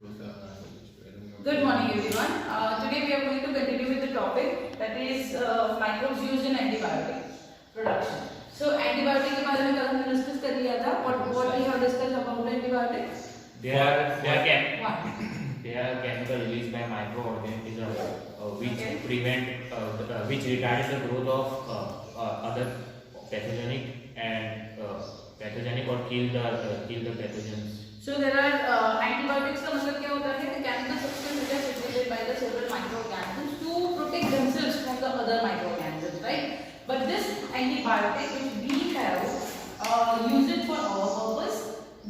Good morning everyone. Today we are going to continue with the topic that is microbes used in antibiotic production. So antibiotic के बारे में कल हमने discuss कर लिया था. What we have discussed about antibiotics? They are chemical released by microorganisms which prevent which retard the growth of other pathogenic and pathogenic or kill the pathogens. So there are antibiotics का मतलब क्या होता है? The chemical substance which are secreted by the several microorganisms to protect themselves from the other microorganisms, right? But this antibiotic which we have use it for our purpose.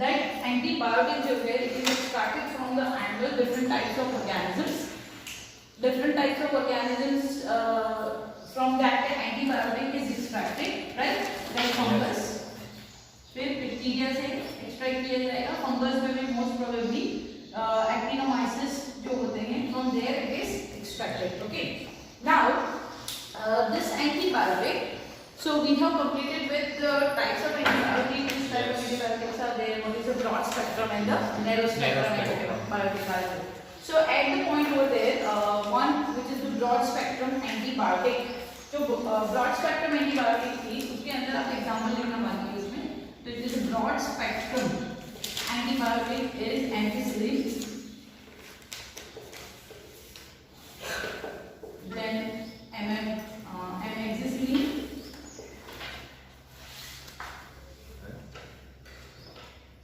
That antibiotic जो है it is extracted from the animal different types of organisms. Different types of organisms from that antibiotic is extracted, right? Like fungus. फिर bacteria से extract किया जाएगा. Fungus में भी most probably actinomyces जो होते हैं from there it is extracted. Okay, now this antibiotic, so we have completed with the types of antibiotics. Which type of antibiotics are there? What is the broad spectrum and the narrow spectrum antibiotic? So at the point over there, one which is the broad spectrum antibiotic. जो broad spectrum antibiotic थी उसके अंदर आप example लिखना बाकी है उसमें. So it is a broad spectrum antibiotic is ampicillin, then amoxicillin,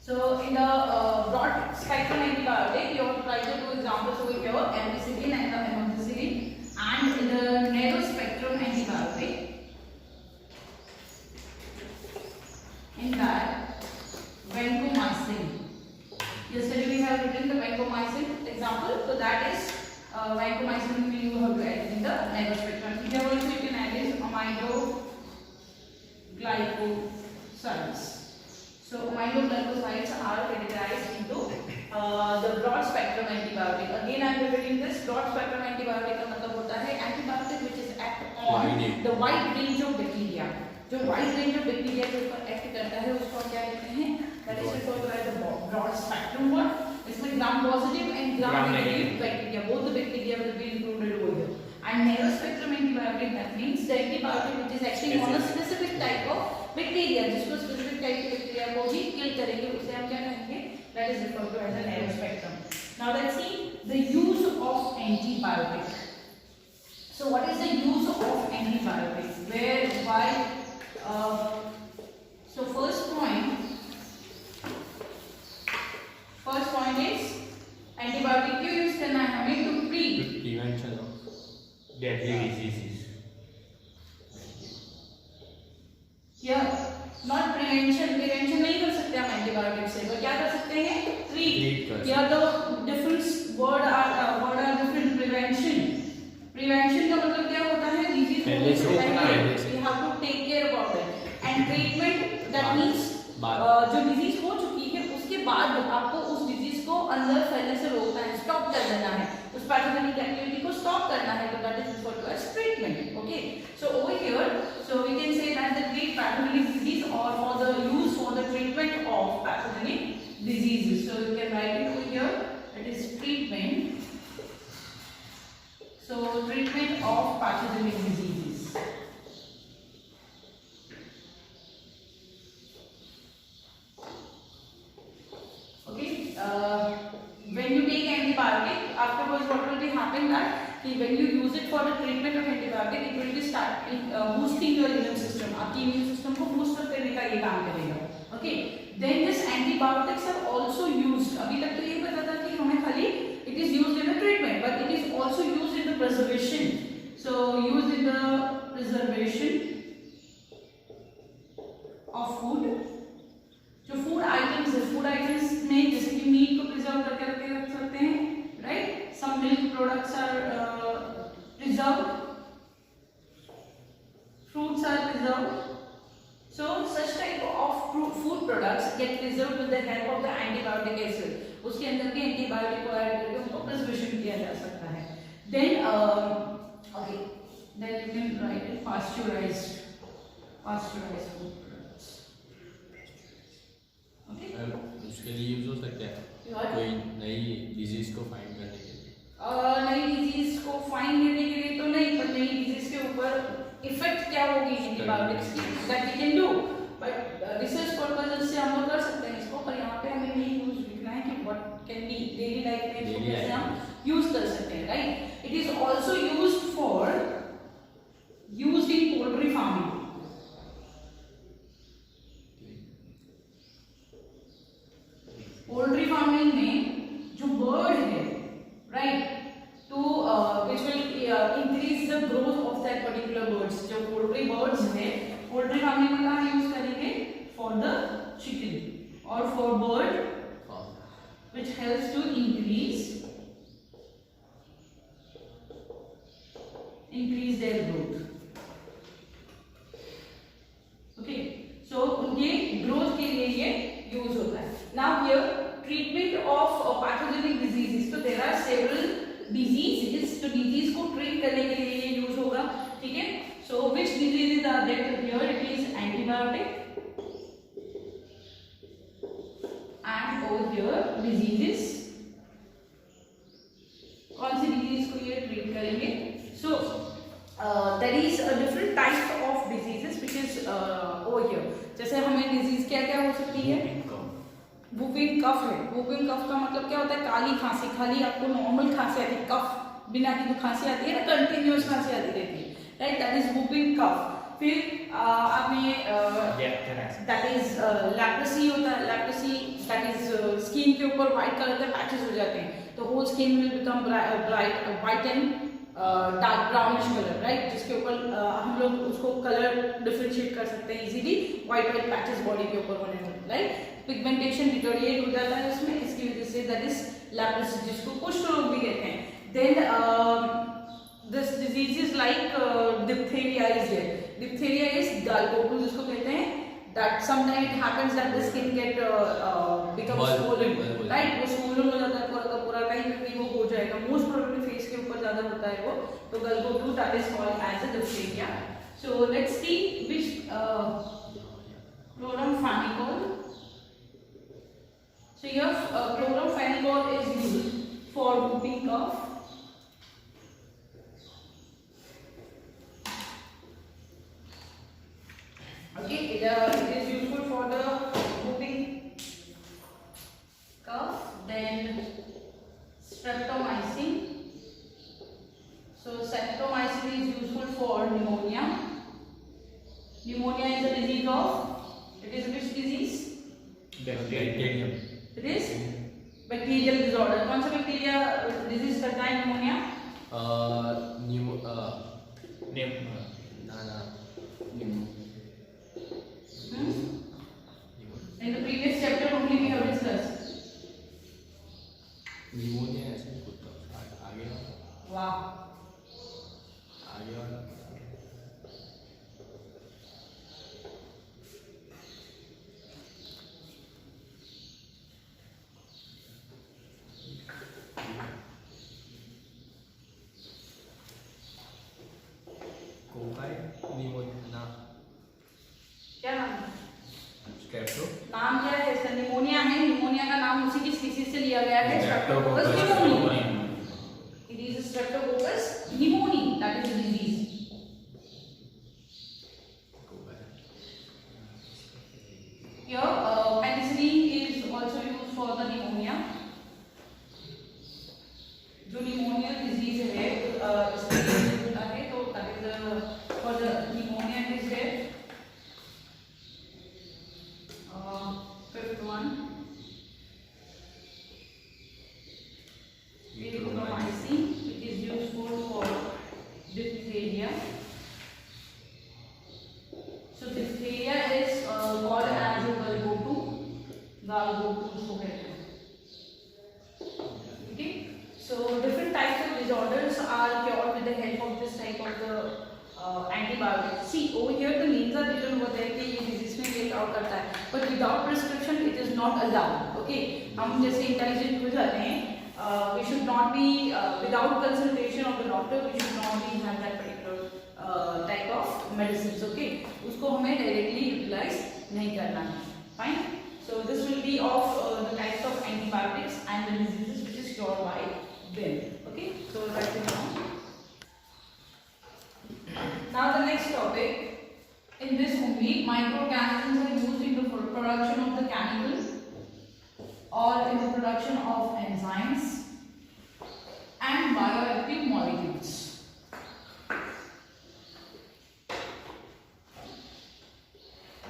so in the broad spectrum antibiotic you have to write the two examples over here, ampicillin and the amoxicillin. And in the narrow spectrum antibiotic, in that vancomycin. Yesterday we have written the vancomycin example, so that is vancomycin you have to add in the narrow spectrum. We have also you can add is aminoglycosides. So aminoglycosides are categorized into the broad spectrum antibiotic. Again I am repeating this. Broad spectrum antibiotic का मतलब होता है antibiotic which is act on the wide range of bacteria. जो wide range of bacteria के ऊपर act करता है उसको क्या कहते हैं? That is referred to as the broad spectrum one. इसमें gram positive and gram negative bacteria, both the bacteria will be included over here. And narrow spectrum antibiotic that means the antibiotic which is acting on a specific type of bacteria, जिसको specific type के bacteria को ही kill करेंगे, उसे हम क्या कहेंगे? That is referred to as the narrow spectrum. Now let's see the use of antibiotic. So what is the use of antibiotics? Where, why? So first point is antibiotic क्यों use करना है हमें? To prevention of deadly diseases. Yeah, not prevention. Prevention नहीं कर सकते हम antibiotic से, पर क्या कर सकते हैं? Treat. Yeah, the different word are different. Prevention का मतलब क्या होता है? Disease पहले से रोकना है. We have to take care about it. And treatment that means जो डिजीज हो चुकी है उसके बाद आपको उस डिजीज को अंदर फैलने से रोकना है, स्टॉप कर देना है, उस पैथोजेनिक एक्टिविटी को स्टॉप करना है, तो that is referred to as treatment. Okay, so over here so we can say that the treat pathogenic disease और for the use for the treatment of pathogenic diseases. So you can write it over here, that is treatment. So treatment of pathogenic diseases. Okay, when you take antibiotic, afterwards what will be happening that when you use it for the treatment of antibiotic, it will be start boosting your immune system. आपकी immune system को boost करने का ये काम करेगा. Okay, then this antibiotics are also used. अभी तक तो ये पता था कि हमें खाली it is used in the treatment, but it is also used in the preservation. So used in the preservation of food. जो food items है, food items में जैसे कि meat को preserve करके रख सकते हैं, right? Some milk products are preserved, fruits are preserved. So such type of food products get preserved with the help of the antibiotic acid. उसके अंदर भी एंटीबायोटिक को ऐड करके उनको प्रिजर्वेशन किया जा सकता है. Then okay, then you can write it pasteurized food products. Okay. उसके लिए यूज हो सकते हैं. कोई नई डिजीज को फाइंड करने के लिए? नई डिजीज को फाइंड करने के लिए तो नहीं, पर नई डिजीज के ऊपर इफेक्ट क्या होगी एंटीबायोटिक्स की, that we can do, but research purposes से हम लोग कर सकते हैं इसको। पर यहाँ पे हमें नहीं यूज लिखना है कि what can be daily life में इसको कैसे हम यूज कर सकते हैं, right. It is also used in poultry farming. Poultry farming में जो बर्ड है, right, to which will increase the growth of that particular birds. जो पोल्ट्री बर्ड्स है, पोल्ट्री फार्मिंग में कहाँ यूज करेंगे? फॉर द चिकन और for bird which helps to increase their growth. Okay, so उनके ग्रोथ के लिए ये यूज होता है। Now here treatment of pathogenic diseases, so there are several diseases, तो disease को ट्रीट करने के लिए ये यूज होगा, ठीक है। So which diseases are there? Here it is antibiotic, and over here diseases, कौन सी डिजीज को ये ट्रीट करेंगे? So there is a different type of diseases which is over here. जैसे हमें डिजीज क्या क्या हो सकती है? वुपिंग कफ है। वुपिंग कफ का मतलब क्या होता है? काली खांसी। खाली आपको नॉर्मल खांसी आती है, कफ बिना की जो खांसी आती है ना, कंटिन्यूअस खांसी आती रहती है, राइट, दैट इज वुपिंग कफ। फिर आपने दैट इज लैप्रेसी होता है। लैप्रेसी दैट इज स्किन के ऊपर व्हाइट कलर के पैचेस हो जाते हैं, तो whole skin will become bright white and dark brownish colour, right, जिसके ऊपर हम लोग उसको कलर डिफरेंशिएट कर सकते हैं इजीली, व्हाइट पैचेस बॉडी के ऊपर होने में, राइट। पिगमेंटेशन डिटोरिएट हो जाता है उसमें, इसकी वजह से दैट इज लैप्रेसी, जिसको कुष्ठ रोग भी कहते हैं। Then this disease is like diphtheria is there. Diphtheria is गलघोटू जिसको कहते हैं, that sometimes it happens that the skin get become swollen, right, वो swollen हो जाता है पूरा का पूरा, कहीं भी वो हो जाएगा, मोस्ट प्रोबेबली फेस के ऊपर ज्यादा होता है वो, तो गलघोटू that is called as a diphtheria. So let's see which chloramphenicol. So here chloramphenicol is used for whooping cough. Okay, it is useful for the whooping cough. Then streptomycin. So streptomycin is useful for pneumonia. Pneumonia is a disease of, it is which disease? Bacterium. It is bacterial disorder. कौन सा bacteria disease करता है pneumonia? In the previous chapter only we have discussed. Pneumonia ऐसे कुछ तो आगे वाह, आगे वाला कोकाई निमोनिया क्या नाम है? स्ट्रेप्टो नाम क्या है इसका? निमोनिया है। निमोनिया का नाम उसी की स्पीशीज से लिया गया है, Streptococcus pneumoniae. It is Streptococcus pneumoniae, that is the disease. Here penicillin is also used for the pneumonia. जो निमोनिया डिजीज है इसमें यूज होता है, तो that is for the pneumonia is है। Fifth one, erythromycin, which is useful for diphtheria. So diphtheria is called as a gallghotu उसको कहते हैं। Okay, so different types of disorders are cured with the help of this type of the antibiotics. See over here the names are written over there कि ये disease में ये cure करता है, but without prescription it is not allowed. Okay, हम जैसे intelligent हो जाते हैं, we should not be without consultation of the doctor, we should not be have that particular type of medicines. Okay, उसको हमें directly utilize नहीं करना है. Fine. So So this will be of the types of antibiotics and the diseases which is cured by them. Okay, so write it down. Now the next topic. In this only, microorganisms are used in the production of the chemicals or in the production of enzymes and bioactive molecules.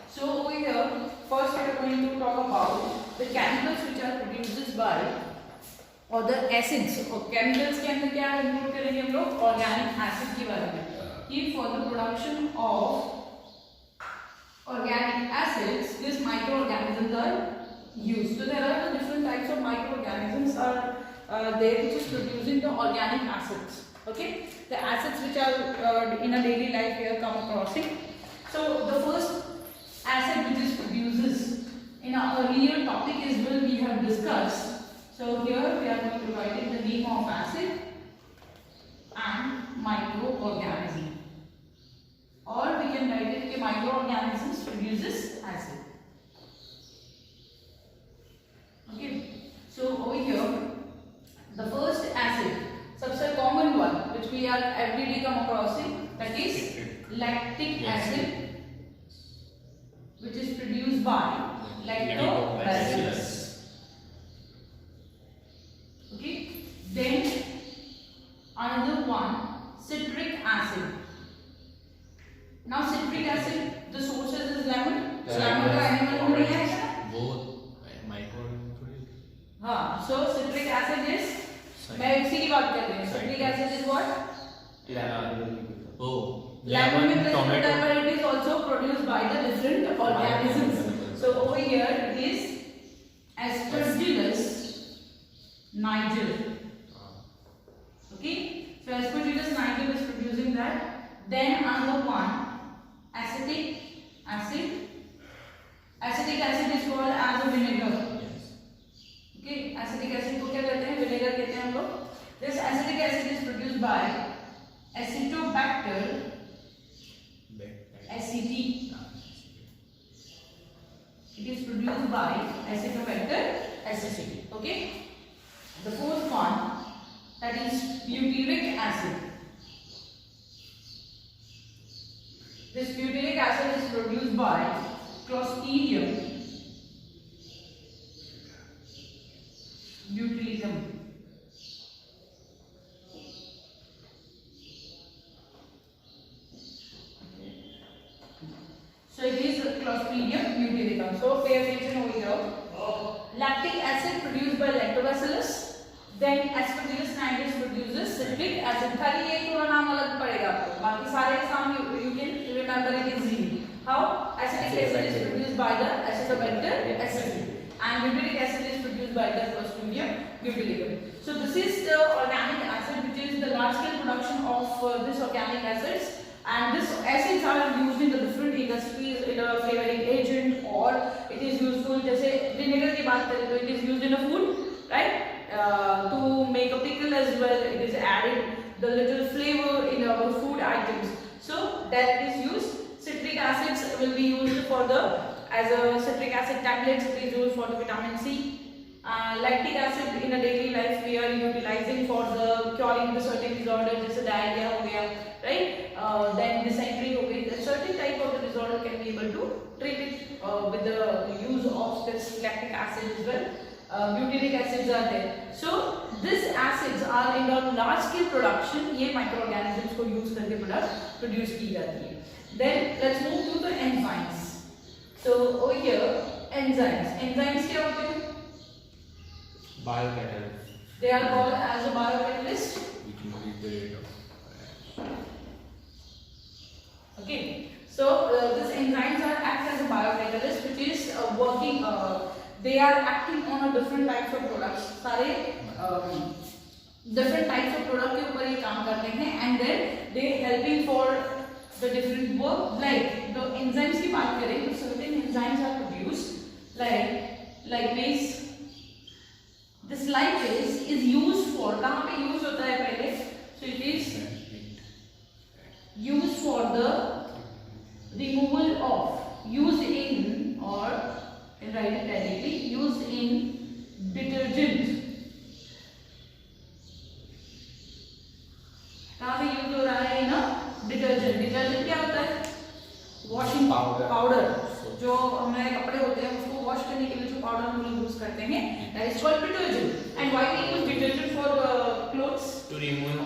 So over here, first we are going to talk about the chemicals which are produced by or the acids. और chemicals के अंदर क्या include करेंगे हम लोग? Organic acid के बारे में. कि for the production of organic acids, these microorganisms are used. So there are the different types of microorganisms are there which is producing the organic acids. Okay, the acids which are in a daily life we are come across it. So the first acid which is produces in our earlier topic is well we have discussed. So here we are going to write in the name of acid and microorganism. Or we can write it कि microorganisms produces acid. Okay. So over here, the first acid, सबसे common one which we are everyday come across it, that is lactic acid, which is produced by lactobacillus. Okay. Then another one, citric acid. Now citric acid, the sources is lemon. So lemon का animal नहीं है ऐसा? वो microorganism थोड़ी. हाँ. So citric acid is, मैं इसी की बात कर रही हूँ. Citric acid is what? Oh, Lemon with the tomato. But it is also produced by the different organisms. So over here it is Aspergillus niger. Okay. So Aspergillus niger is producing that. Then another one, acetic acid. Acetic acid is called as a vinegar. Yes. Okay, acetic acid को क्या कहते हैं? Vinegar कहते हैं हम लोग. This acetic acid is produced by Acetobacter aceti. It is produced by Acetobacter aceti. Okay. The fourth one, that is butyric acid. This butyric acid is produced by Clostridium botulism. So it is Clostridium botulism. So pay attention over here. Lactic acid produced by Lactobacillus. Then Aspergillus niger produces citric acid. खाली ये थोड़ा नाम अलग पड़ेगा आपको. बाकी सारे नाम you can remember it easily. How? Acetic acid is produced by the Acetobacter aceti, and butyric acid is produced by the Clostridium botulism. So this is the organic acid, which is the large scale production of this organic acids. And these acids are used in the different industries in a flavoring agent, or it is useful. जैसे vinegar की बात करें तो it is used in a food, right? To make a pickle as well. It is added the little flavor in our food items. So that is used. Citric acids will be used for the as a citric acid tablets. It is used for the vitamin C. Lactic acid in a daily life we are utilizing for the curing the certain disorder, जैसे diarrhea हो गया, right? Then dysentery हो गई. A certain type of the disorder can be able to treat it with the use of this lactic acid as well. Butyric acids are there. So these acids are in a large scale production. ये microorganisms को use करके produce की जाती है. Then let's move to the enzymes. So over here enzymes. Enzymes क्या होते हैं? Biocatalyst. They are called as a biocatalyst. which increase the rate of Okay. So these enzymes are act as a biocatalyst, which is working. They are acting on a different types of products. सारे different types of product के ऊपर ये काम करते हैं, and then they helping for the different work. Like the enzymes की बात करें तो certain enzymes are produced like lipase. This lipase is used for, कहाँ पे use होता है पहले? So it is used for the removal of, used in, or write it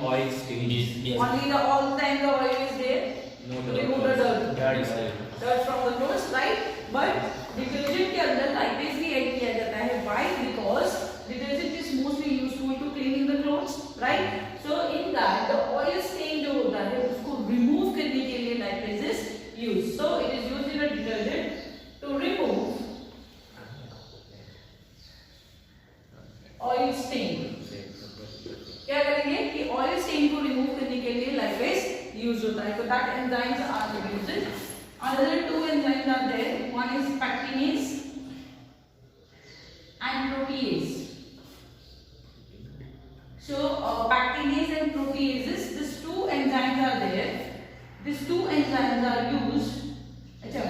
oil stains. Yes. Only the all the time the oil is there. No Remove the dirt. Dirt is there. Dirt from the clothes, right? But detergent के अंदर lipase भी add किया जाता है. Why? Because detergent is mostly useful to cleaning the clothes, right? So in that the oil stain जो होता है उसको remove करने के लिए lipase is used. So it is used in a detergent to remove oil stain. क्या करेंगे कि ऑयल स्टेन को रिमूव करने के लिए लाइपेज यूज होता है. So that enzymes are used. Another two enzymes are there. One is pectinase and protease. So pectinase and proteases, these two enzymes are there. These two enzymes are used. अच्छा,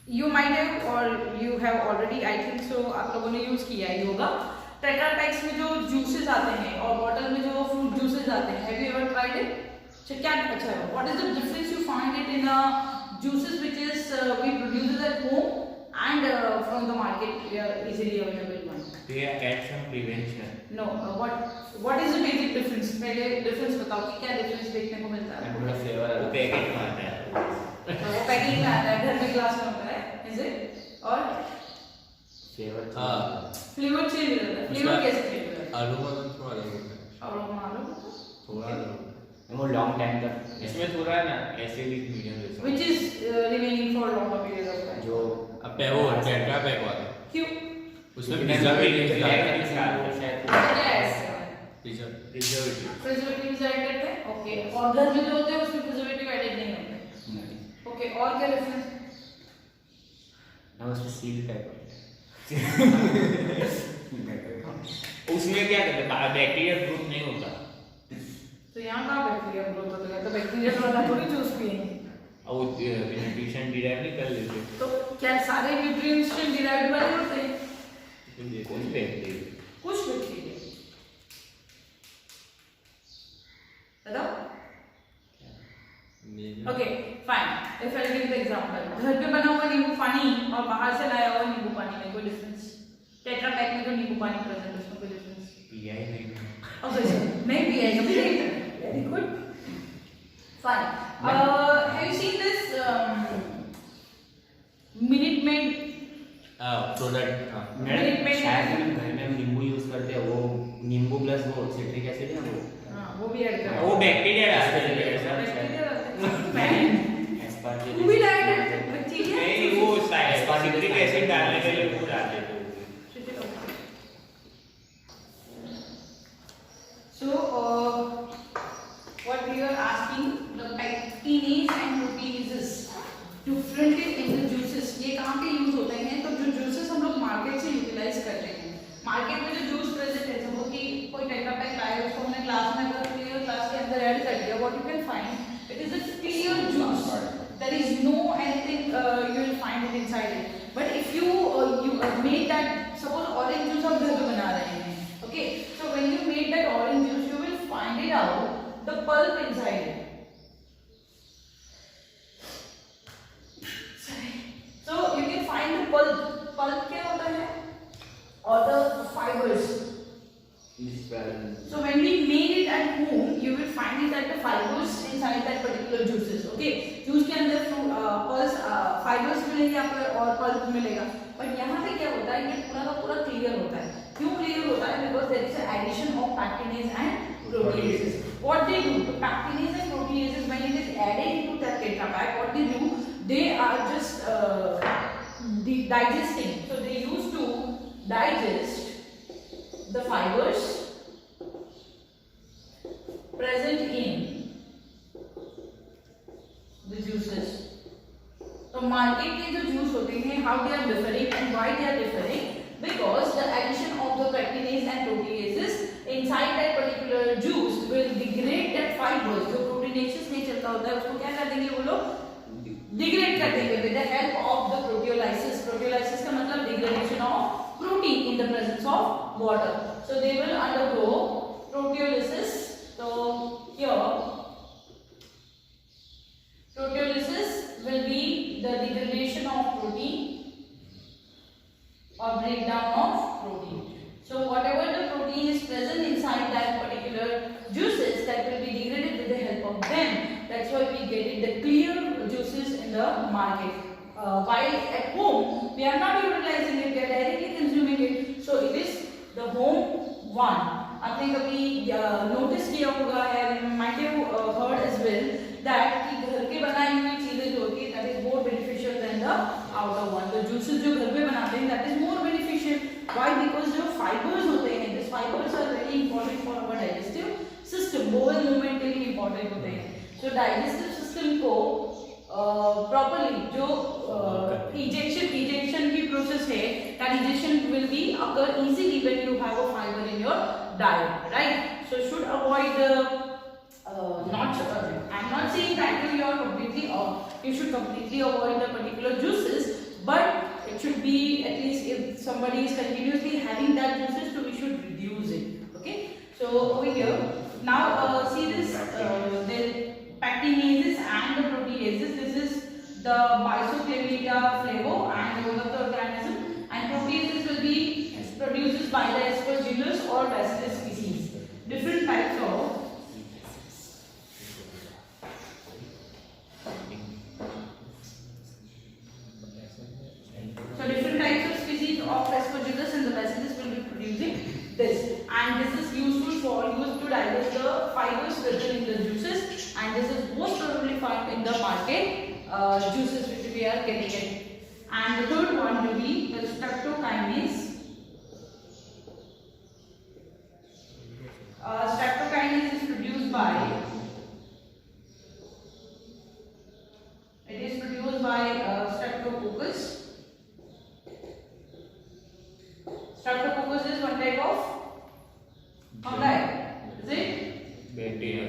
you might have or you have already, I think so, आप लोगों ने use किया ही होगा. Tetra PACS में जो juices आते हैं और बॉटल में जो फ्रूट जूसेस आते हैं, have you ever tried it? क्या अच्छा, what is the difference you find it in juices which is we produce at home and from the market easily available one? They add some prevention. No, what is the basic difference? पहले difference बताओ कि क्या difference देखने को मिलता है? थोड़ा flavour वो पैकेट में आता है. वो पैकिंग में आता है, घर में ग्लास में होता है, is it? और Flavor. फ्लेवर चेंज हो जाता है. फ्लेवर कैसे चेंज हो जाता है? आलू का थोड़ा अलग होता है. और मालूम थोड़ा अलग होता है. वो long time तक इसमें थोड़ा है ना एसिडिक मीडियम जैसा. which is remaining for longer period of time. जो अब वो टेट्रा पैक वाला क्यों? उसमें Preservative प्रिजर्वेटिव add करते हैं, शायद. Yes. प्रिजर्वेटिव. प्रिजर्वेटिव्स ऐड करते हैं. ओके. और घर में जो होते हैं उसमें प्रिजर्वेटिव ऐड नहीं होते. नहीं. ओके. और क्या डिफरेंस? ना उसमें seal type होता है. उसमें क्या करते हैं, बैक्टीरिया ग्रोथ नहीं होता. तो यहाँ कहाँ बैक्टीरिया ग्रोथ होता है? तो बैक्टीरिया वाला थोड़ी जूस पिएंगे. और वो न्यूट्रिशन डिराइव नहीं कर लेते. तो क्या सारे न्यूट्रिएंट्स डिराइव्ड वाले होते हैं? कुछ बैक्टीरिया. कुछ बैक्टीरिया. बताओ. Okay fine. If I give the example, घर पे बना हुआ नींबू पानी और बाहर से लाया हुआ नींबू पानी में कोई डिफरेंस? टेट्रा पैक में तो नींबू पानी प्रेजेंट है, उसमें कोई डिफरेंस? पिया ही नहीं. ओके नहीं पिया कभी नहीं. Very good. Fine. Have you seen this minute made product. Madam शायद हम घर में हम नींबू यूज करते हैं, वो नींबू प्लस वो सिट्रिक एसिड है वो. हाँ वो भी ऐड कर. वो बैक्टीरिया डालते हैं. वो भी डालते हैं बैक्टीरिया. नहीं वो सिट्रिक एसिड डालने के लिए वो डालते हैं. So what we are asking, the pectinase and proteases differently in the juices, ये कहाँ पे यूज होते हैं? तो जो juices हम लोग मार्केट से यूटिलाइज करते हैं, मार्केट में जो जूस प्रेजेंट है, जब कि कोई टेट्रा पैक लाया उसको हमने ग्लास में अगर क्लियर ग्लास के अंदर ऐड कर दिया, what you can find, it is a clear juice. There is no anything you will find it inside it. But if you made that, suppose orange juice आप घर पे बना रहे हैं, okay? So when you made that orange juice, you will find it out the pulp inside it. So you can find the pulp. Pulp क्या होता है? Or the fibers. So when we made it at home, you will find it that the fibers inside that particular juices. Okay, juice के अंदर pulse fibers मिलेंगे आपको और pulp मिलेगा. But यहाँ पे क्या होता है? ये पूरा का पूरा clear होता है. क्यों clear होता है? Because there is an addition of pectinase and proteases. What they do? The pectinase and proteases, when it is added into that tetra pack, what they do? They are just digesting. So they used to digest the fibers present in the juices. तो market के जो juice होते हैं, how they are differing and why they are differing? Because the addition of the pectinase and proteases inside that particular juice will degrade that fibers. जो proteinaceous nature का होता है उसको क्या कर देंगे वो लोग? Degrade कर देंगे with the help of the proteolysis. Proteolysis का मतलब degradation of protein in the presence of water. So they will undergo proteolysis. So here proteolysis will be the degradation of protein or breakdown of protein. So whatever the protein is present inside that the market. While at home, we are not utilizing it, we are directly consuming it. So it is the home one. आपने कभी notice किया होगा है, might have heard as well that कि घर के बनाई हुई चीजें जो होती है that is more beneficial than the outer one. तो juices जो घर पे बनाते हैं that is more beneficial. Why? Because जो fibers होते हैं, these fibers are very important for our digestive system. bowel movement के लिए important होते हैं. So digestive system को properly जो ejection की process है, that ejection will be occur easily when you have a fiber in your diet, right? So should avoid the I'm not saying that you are completely off. You should completely avoid the particular juices, but it should be at least if somebody is continuously having that juices, so we should reduce it. Okay. So over here now see this the pectinases and the proteases. This is the Bifidobacter flavor and one of the organism, and proteases will be produced by the Aspergillus or Bacillus species. Different types of species of Aspergillus and the Bacillus will be producing this, and this is used to digest the fibers present in the juices, and this is most probably found in the market juices which we are getting it. And the third one will be the streptokinase. Streptokinase is produced by Streptococcus. Streptococcus is one type of fungi, is it? Bacteria.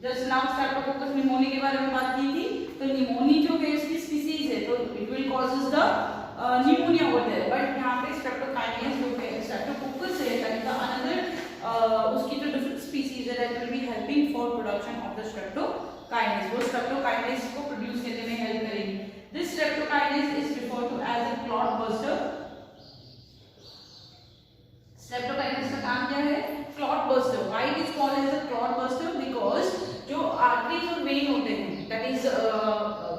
Just now Streptococcus pneumoniae के बारे में बात की थी, तो pneumonia जो है इसकी species है, तो it will causes the pneumonia over there. But यहाँ पे streptokinase जो है Streptococcus है, that is the another उसकी जो different species है that will be helping for production of the streptokinase. वो streptokinase को produce करने में help करेगी. This streptokinase is referred to as a clot buster. Streptokinase का काम क्या है? Clot buster. Why it is called as a clot buster? Because जो arteries और vein होते हैं, that is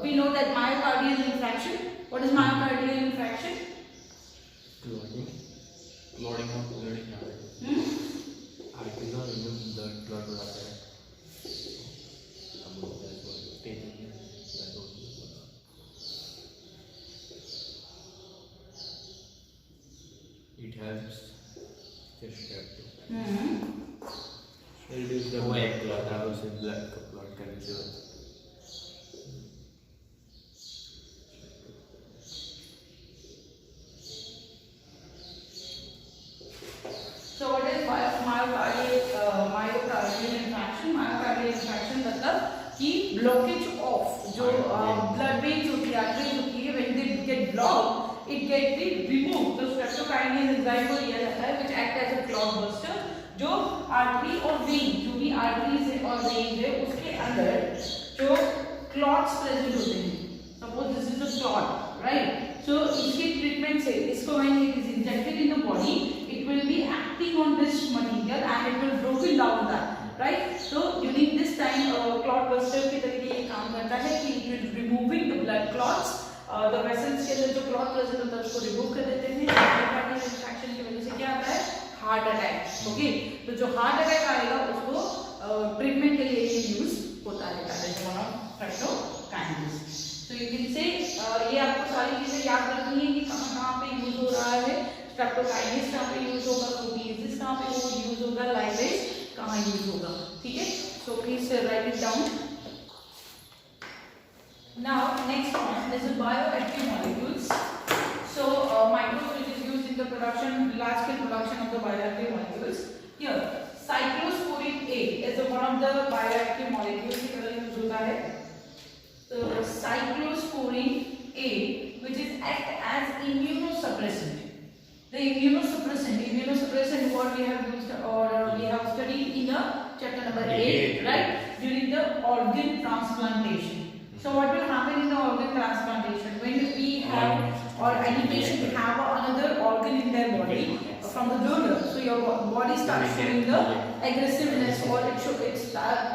we know that myocardial infarction. What is myocardial infarction? Clotting. Clotting of blood in our arteries or even blood clot हो जाता है. It helps the strep to reduce the white clot, also blood clot condition. So what is myocardial infarction? Myocardial infarction मतलब कि blockage of जो blood veins होती है, arteries होती है, when they get blocked, it get be removed. तो streptokinase enzyme को लिया जाता है, which act as a clot buster. जो artery और vein, जो भी arteries है और veins है, उसके अंदर जो clots present होते हैं. Suppose this is a clot, right? So इसके treatment से इसको when it is injected in the body, it will be acting on this material and it will broken down that, right? So during this time clot buster की तरीके ये काम करता है कि it will removing the blood clots, the vessels के अंदर जो clot present होता है उसको remove कर देते हैं. Myocardial infarction की वजह से क्या आता है? Heart attack. Okay, तो जो heart attack आएगा उसको treatment के लिए use होता है. That is one of streptokinase. So you can say ये आपको सारी चीजें याद रखनी है कि कहाँ पे यूज हो रहा है. Streptokinase कहाँ पे यूज होगा, proteases कहाँ पे यूज होगा, lipase कहाँ यूज होगा. ठीक है? So please write it down. Now next one is the bioactive molecules. So microbes which is used in the production, large scale production of the bioactive molecules. Here cyclosporin A is one of the bioactive molecules की तरह use होता है. So cyclosporin A, which is act as immunosuppressant. The immunosuppressant what we have used or we have studied in the chapter number 8, right? During the organ transplantation. So what will happen in the organ transplantation when we have or any patient have another organ in their body from the donor? So your body starts showing the aggressiveness or it start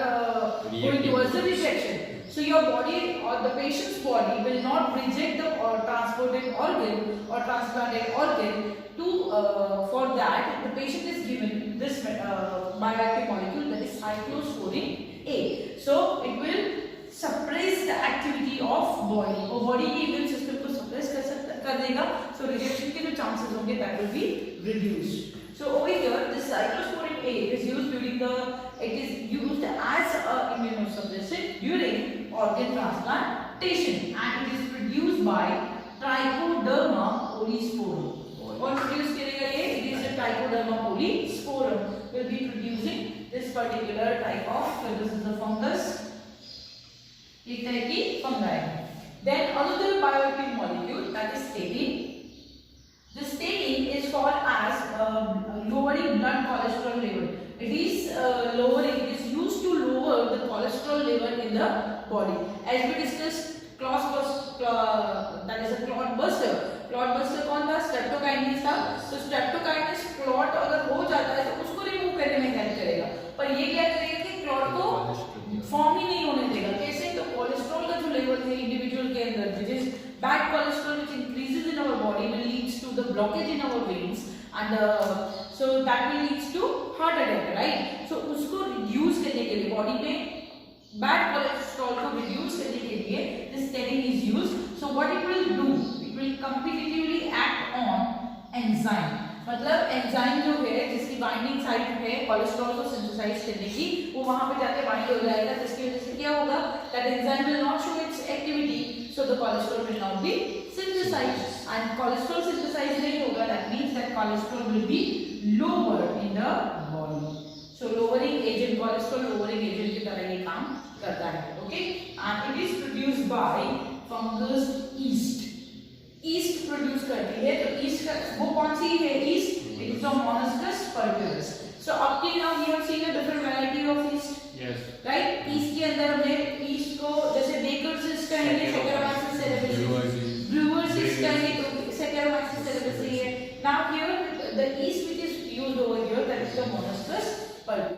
going towards the rejection. So your body or the patient's body will not reject the transported organ or transplanted organ. For that, the patient is given this bioactive molecule, that is cyclosporin A. So it will suppress the activity of body, और body के immune system को suppress कर देगा. So rejection के जो chances होंगे that will be reduced. So over here, this cyclosporin A is used as a immunosuppressant during organ transplantation, and it is produced by Trichoderma polysporum. और produce करेगा ये, it is a Trichoderma polysporum will be producing this particular type of, so this is the fungus, एक तरह की fungi. Then another bioactive molecule, that is statin. The statin is called as lowering blood cholesterol level. It is it is used to lower the cholesterol level in the body. As we discussed, that is a clot buster. Clot buster कौन था? Streptokinase था. तो streptokinase clot अगर हो जाता है तो उसको remove करने में help करेगा. पर ये क्या करेगा कि clot को form ही नहीं होने देगा. कैसे? तो cholesterol का जो level है individual के अंदर, which is bad cholesterol which increases in our body, will leads to the blockage in our veins, and so that will leads to heart attack, right? So उसको reduce करने के लिए body में bad cholesterol को reduce करने के लिए this statin is used. So what it will do? It will competitively act on enzyme. मतलब एंजाइम जो है जिसकी बाइंडिंग साइट है कोलेस्ट्रॉल को सिंथेसाइज करने की, वो वहां पे जाके बाइंड हो जाएगा, जिसकी वजह से क्या होगा? That enzyme will not show its activity, so the cholesterol will not be synthesized, and cholesterol synthesize नहीं होगा, that means that cholesterol will be lower in the body. So lowering agent, cholesterol lowering agent की तरह ये काम करता है. Okay, and it is produced by fungus yeast. Yeast produce करती है. तो ईस्ट का वो कौन सी है? Yeast, it is from Monascus पल्पिलस. So up till now we have seen a different variety of yeast, Yes. Right? Yeast के अंदर हमने ईस्ट को जैसे बेकर्स ईस्ट कहेंगे, Saccharomyces cerevisiae, ब्रूअर्स ईस्ट कहेंगे तो Saccharomyces cerevisiae है. Now here the yeast which is used over here, that is the मोनस्कस